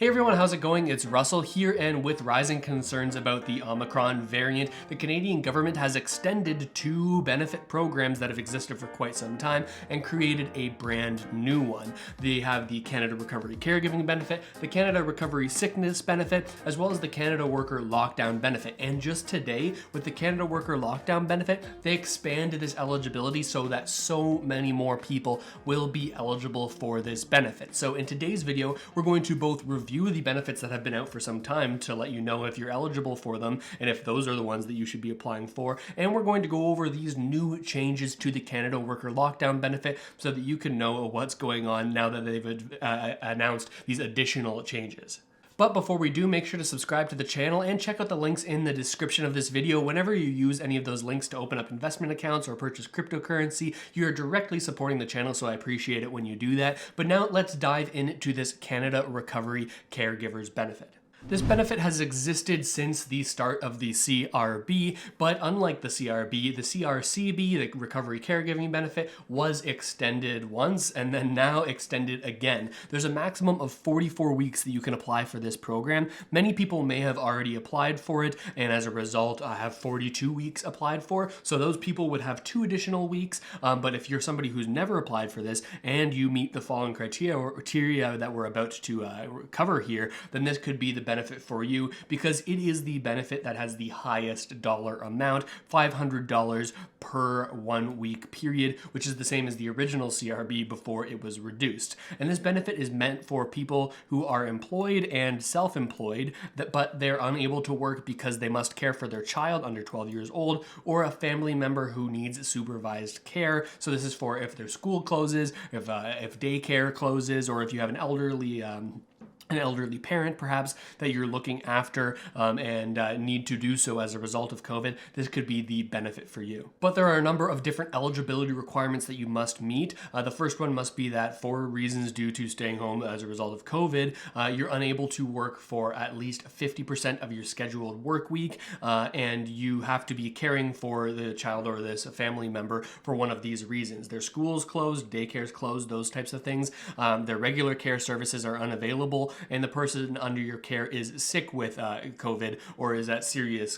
Hey everyone, how's it going? It's Russell here, and with rising concerns about the Omicron variant, the Canadian government has extended two benefit programs that have existed for quite some time and created a brand new one. They have the Canada Recovery Caregiving Benefit, the Canada Recovery Sickness Benefit, as well as the Canada Worker Lockdown Benefit. And just today, with the Canada Worker Lockdown Benefit, they expanded this eligibility so that so many more people will be eligible for this benefit. So in today's video, we're going to both review the benefits that have been out for some time to let you know if you're eligible for them and if those are the ones that you should be applying for. And we're going to go over these new changes to the Canada Worker Lockdown Benefit so that you can know what's going on now that they've announced these additional changes. But before we do, make sure to subscribe to the channel and check out the links in the description of this video. Whenever you use any of those links to open up investment accounts or purchase cryptocurrency, you're directly supporting the channel, so I appreciate it when you do that. But now let's dive into this Canada Recovery Caregivers Benefit. This benefit has existed since the start of the CRB, but unlike the CRB, the CRCB, the Recovery Caregiving Benefit, was extended once and then now extended again. There's a maximum of 44 weeks that you can apply for this program. Many people may have already applied for it, and as a result, have 42 weeks applied for. So those people would have 2 additional weeks. But if you're somebody who's never applied for this and you meet the following criteria that we're about to cover here, then this could be the benefit for you, because it is the benefit that has the highest dollar amount, $500 per 1 week period, which is the same as the original CRB before it was reduced. And this benefit is meant for people who are employed and self-employed, but they're unable to work because they must care for their child under 12 years old or a family member who needs supervised care. So this is for if their school closes, if daycare closes, or if you have an elderly parent perhaps that you're looking after and need to do so as a result of COVID, this could be the benefit for you. But there are a number of different eligibility requirements that you must meet. The first one must be that for reasons due to staying home as a result of COVID, you're unable to work for at least 50% of your scheduled work week, and you have to be caring for the child or this family member for one of these reasons. Their school's closed, daycare's closed, those types of things. Their regular care services are unavailable, and the person under your care is sick with COVID or is at serious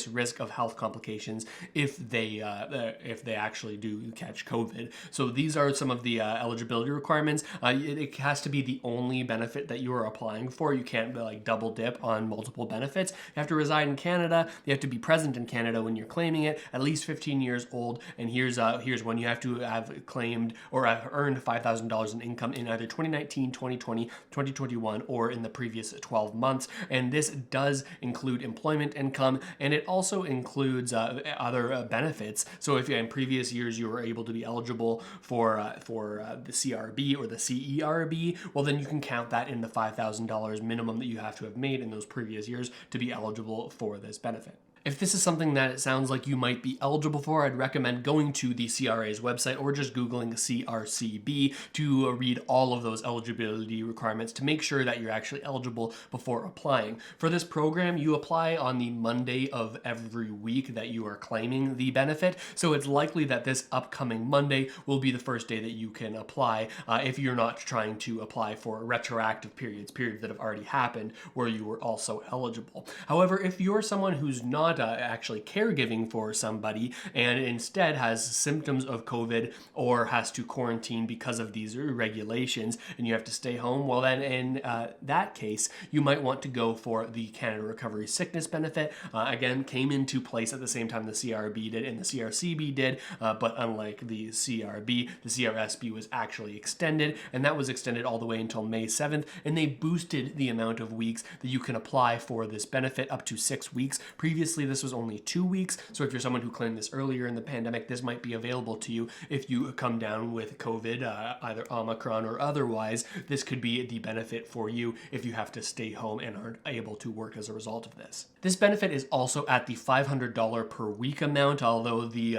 risk of health complications if they actually do catch COVID. So these are some of the eligibility requirements. It has to be the only benefit that you are applying for. You can't double dip on multiple benefits. You have to reside in Canada. You have to be present in Canada when you're claiming it, at least 15 years old. And here's when you have to have claimed or have earned $5,000 in income in either 2019, 2020, 2021, or in the previous 12 months. And this does include employment income, and it also includes other benefits. So if in previous years you were able to be eligible for the CRB or the CERB, well then you can count that in the $5,000 minimum that you have to have made in those previous years to be eligible for this benefit. If this is something that it sounds like you might be eligible for, I'd recommend going to the CRA's website or just Googling CRCB to read all of those eligibility requirements to make sure that you're actually eligible before applying. For this program, you apply on the Monday of every week that you are claiming the benefit, so it's likely that this upcoming Monday will be the first day that you can apply if you're not trying to apply for retroactive periods that have already happened where you were also eligible. However, if you're someone who's not actually caregiving for somebody and instead has symptoms of COVID or has to quarantine because of these regulations and you have to stay home, well then in that case, you might want to go for the Canada Recovery Sickness Benefit. Again, came into place at the same time the CRB did and the CRCB did, but unlike the CRB, the CRSB was actually extended, and that was extended all the way until May 7th, and they boosted the amount of weeks that you can apply for this benefit up to 6 weeks. Previously, this was only 2 weeks, so if you're someone who claimed this earlier in the pandemic, this might be available to you if you come down with COVID, either Omicron or otherwise. This could be the benefit for you if you have to stay home and aren't able to work as a result of this. This benefit is also at the $500 per week amount, although the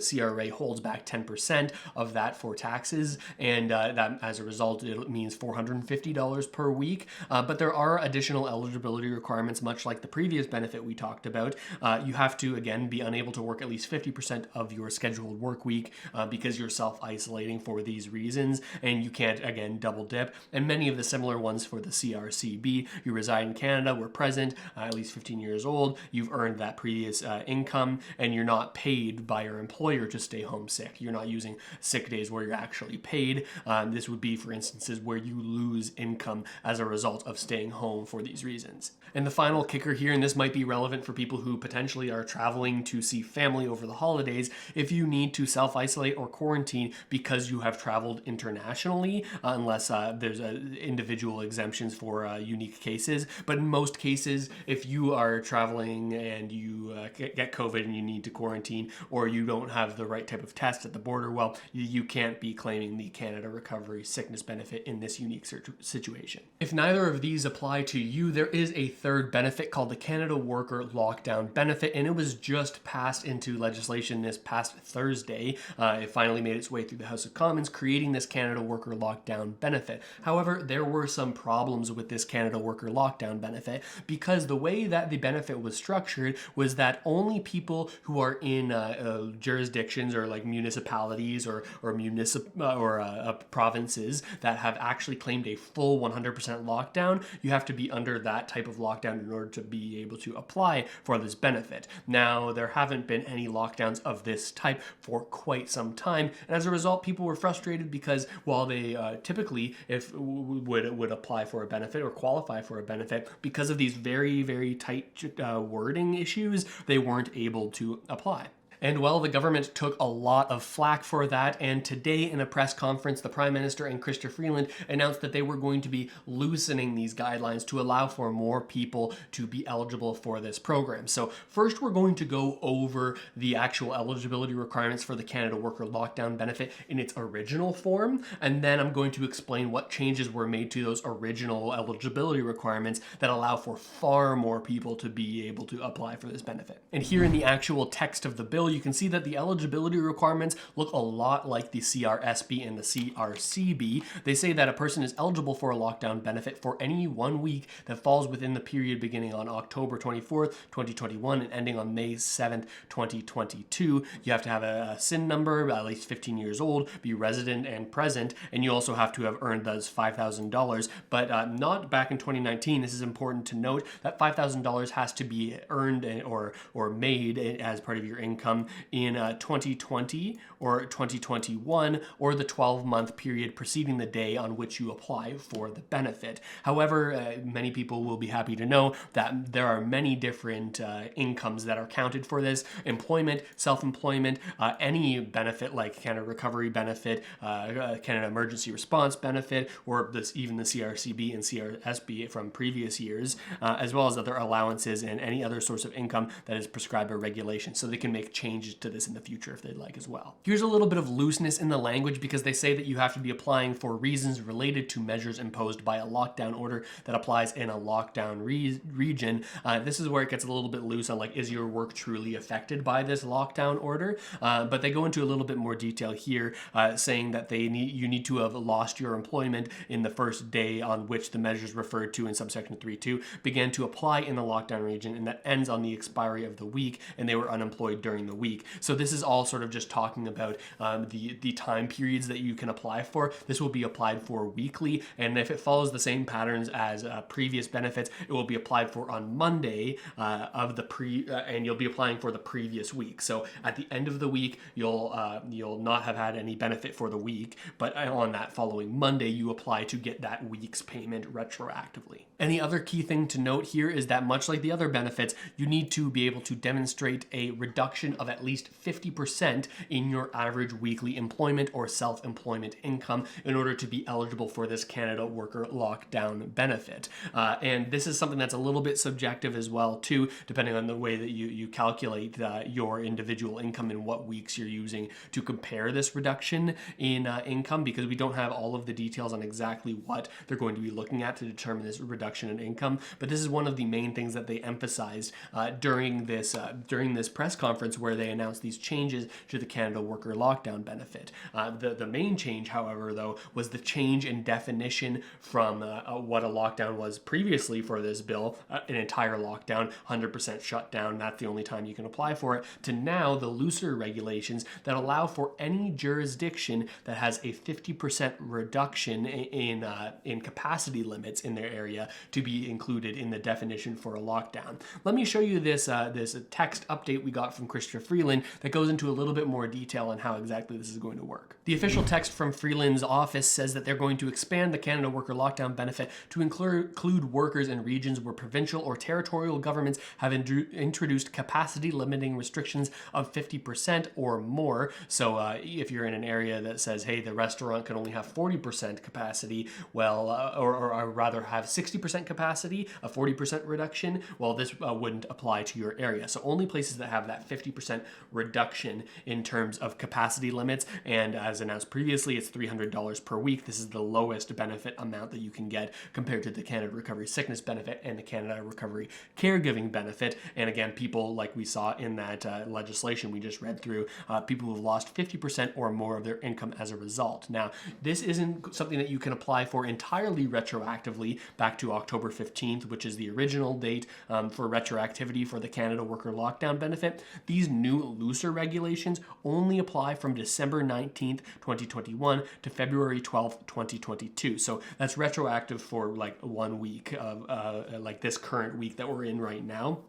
CRA holds back 10% of that for taxes, and that as a result it means $450 per week. But there are additional eligibility requirements, much like the previous benefit we talked about. You have to, again, be unable to work at least 50% of your scheduled work week because you're self-isolating for these reasons, and you can't, again, double dip. And many of the similar ones for the CRCB, you reside in Canada, were present, at least 15 years old, you've earned that previous income, and you're not paid by your employer to stay home sick. You're not using sick days where you're actually paid. This would be for instances where you lose income as a result of staying home for these reasons. And the final kicker here, and this might be relevant for people who potentially are traveling to see family over the holidays, if you need to self-isolate or quarantine because you have traveled internationally, unless there's individual exemptions for unique cases. But in most cases, if you are traveling and you get COVID and you need to quarantine, or you don't have the right type of test at the border, well, you can't be claiming the Canada Recovery Sickness Benefit in this unique situation. If neither of these apply to you, there is a third benefit called the Canada Worker Lockdown Benefit, and it was just passed into legislation this past Thursday. It finally made its way through the House of Commons, creating this Canada Worker Lockdown Benefit. However, there were some problems with this Canada Worker Lockdown Benefit because the way that the benefit was structured was that only people who are in jurisdictions or like municipalities or provinces that have actually claimed a full 100% lockdown, you have to be under that type of lockdown in order to be able to apply for this benefit. Now, there haven't been any lockdowns of this type for quite some time, and as a result, people were frustrated because while they typically would apply for a benefit or qualify for a benefit, because of these very, very tight wording issues, they weren't able to apply. And well, the government took a lot of flack for that, and today in a press conference, the Prime Minister and Chrystia Freeland announced that they were going to be loosening these guidelines to allow for more people to be eligible for this program. So first, we're going to go over the actual eligibility requirements for the Canada Worker Lockdown Benefit in its original form, and then I'm going to explain what changes were made to those original eligibility requirements that allow for far more people to be able to apply for this benefit. And here in the actual text of the bill, you can see that the eligibility requirements look a lot like the CRSB and the CRCB. They say that a person is eligible for a lockdown benefit for any 1 week that falls within the period beginning on October 24th, 2021 and ending on May 7th, 2022. You have to have a SIN number, at least 15 years old, be resident and present, and you also have to have earned those $5,000, but not back in 2019. This is important to note that $5,000 has to be earned or made as part of your income in 2020 or 2021 or the 12-month period preceding the day on which you apply for the benefit. However, many people will be happy to know that there are many different incomes that are counted for this: employment, self-employment, any benefit like Canada Recovery Benefit, Canada Emergency Response Benefit, or even the CRCB and CRSB from previous years, as well as other allowances and any other source of income that is prescribed by regulation. So they can make changes to this in the future if they'd like as well. Here's a little bit of looseness in the language because they say that you have to be applying for reasons related to measures imposed by a lockdown order that applies in a lockdown region. This is where it gets a little bit loose on like, is your work truly affected by this lockdown order? But they go into a little bit more detail here, saying that you need to have lost your employment in the first day on which the measures referred to in subsection 3.2 began to apply in the lockdown region, and that ends on the expiry of the week, and they were unemployed during the week. So this is all sort of just talking about the time periods that you can apply for. This will be applied for weekly, and if it follows the same patterns as previous benefits, it will be applied for on Monday and you'll be applying for the previous week. So at the end of the week, you'll not have had any benefit for the week, but on that following Monday, you apply to get that week's payment retroactively. Any other key thing to note here is that much like the other benefits, you need to be able to demonstrate a reduction of at least 50% in your average weekly employment or self-employment income in order to be eligible for this Canada Worker Lockdown Benefit. And this is something that's a little bit subjective as well too, depending on the way that you calculate your individual income and what weeks you're using to compare this reduction in income, because we don't have all of the details on exactly what they're going to be looking at to determine this reduction in income. But this is one of the main things that they emphasized during this press conference, where where they announced these changes to the Canada Worker Lockdown Benefit. The main change, however, though, was the change in definition from what a lockdown was previously for this bill, an entire lockdown, 100% shutdown, that's the only time you can apply for it, to now the looser regulations that allow for any jurisdiction that has a 50% reduction in capacity limits in their area to be included in the definition for a lockdown. Let me show you this text update we got from Chrystia Freeland that goes into a little bit more detail on how exactly this is going to work. The official text from Freeland's office says that they're going to expand the Canada Worker Lockdown Benefit to include workers in regions where provincial or territorial governments have introduced capacity limiting restrictions of 50% or more. So if you're in an area that says, hey, the restaurant can only have 40% capacity, well, or rather have 60% capacity, a 40% reduction, well, this wouldn't apply to your area. So only places that have that 50% reduction in terms of capacity limits, and as announced previously, it's $300 per week. This is the lowest benefit amount that you can get compared to the Canada Recovery Sickness Benefit and the Canada Recovery Caregiving Benefit. And again, people, like we saw in that legislation we just read through, people who have lost 50% or more of their income as a result. Now, this isn't something that you can apply for entirely retroactively back to October 15th, which is the original date for retroactivity for the Canada Worker Lockdown Benefit. These new looser regulations only apply from December 19th, 2021 to February 12th, 2022. So that's retroactive for like 1 week of like this current week that we're in right now.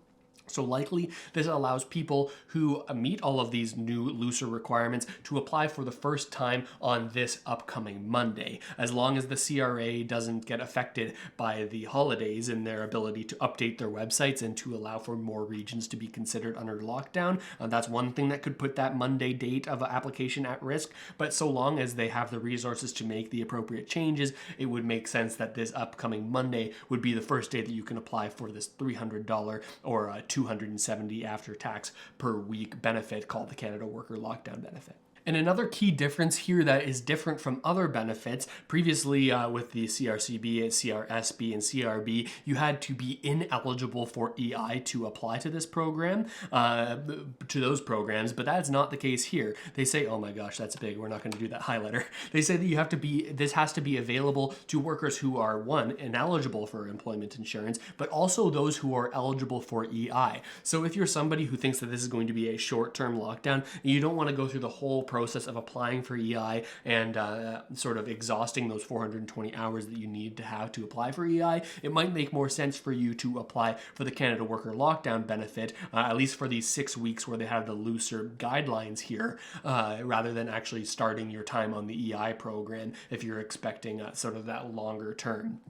So likely this allows people who meet all of these new looser requirements to apply for the first time on this upcoming Monday, as long as the CRA doesn't get affected by the holidays in their ability to update their websites and to allow for more regions to be considered under lockdown. That's one thing that could put that Monday date of application at risk, but so long as they have the resources to make the appropriate changes, it would make sense that this upcoming Monday would be the first day that you can apply for this $300 or $270 after tax per week benefit called the Canada Worker Lockdown Benefit. And another key difference here that is different from other benefits, previously with the CRCB, CRSB, and CRB, you had to be ineligible for EI to apply to this program, to those programs, but that's not the case here. They say, oh my gosh, that's big, we're not going to do that highlighter. They say that you have to be, this has to be available to workers who are, one, ineligible for employment insurance, but also those who are eligible for EI. So if you're somebody who thinks that this is going to be a short-term lockdown, you don't want to go through the whole process of applying for EI and sort of exhausting those 420 hours that you need to have to apply for EI, it might make more sense for you to apply for the Canada Worker Lockdown Benefit, at least for these 6 weeks where they have the looser guidelines here, rather than actually starting your time on the EI program if you're expecting sort of that longer term.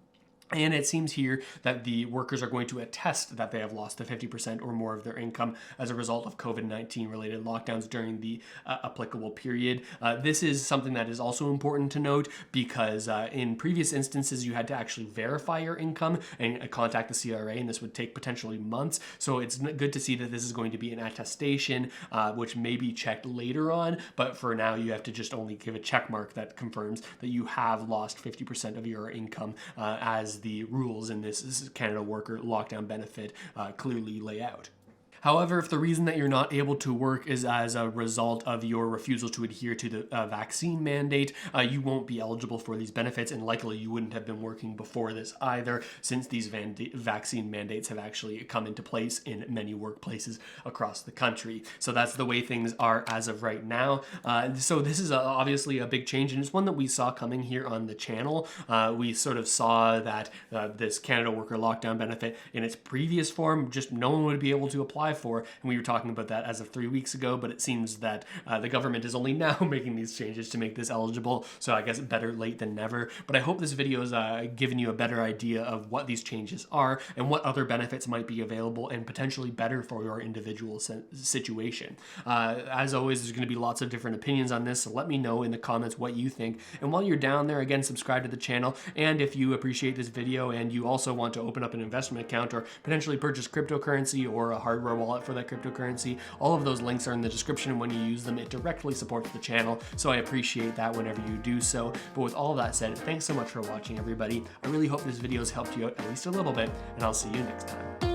And it seems here that the workers are going to attest that they have lost the 50% or more of their income as a result of COVID-19 related lockdowns during the applicable period. This is something that is also important to note because in previous instances you had to actually verify your income and contact the CRA, and this would take potentially months. So it's good to see that this is going to be an attestation which may be checked later on, but for now you have to just only give a check mark that confirms that you have lost 50% of your income as the rules in this Canada Worker Lockdown Benefit clearly lay out. However, if the reason that you're not able to work is as a result of your refusal to adhere to the vaccine mandate, you won't be eligible for these benefits, and likely you wouldn't have been working before this either, since these vaccine mandates have actually come into place in many workplaces across the country. So that's the way things are as of right now. So this is obviously a big change, and it's one that we saw coming here on the channel. We sort of saw that this Canada Worker Lockdown Benefit in its previous form, just no one would be able to apply for, and we were talking about that as of 3 weeks ago, but it seems that the government is only now making these changes to make this eligible, so I guess better late than never. But I hope this video has given you a better idea of what these changes are and what other benefits might be available and potentially better for your individual situation. As always, there's going to be lots of different opinions on this, so let me know in the comments what you think. And while you're down there, again, subscribe to the channel, and if you appreciate this video and you also want to open up an investment account or potentially purchase cryptocurrency or a hardware wallet for that cryptocurrency, all of those links are in the description, and when you use them, it directly supports the channel, so I appreciate that whenever you do so. But with all that said, thanks so much for watching, everybody. I really hope this video has helped you out at least a little bit, and I'll see you next time.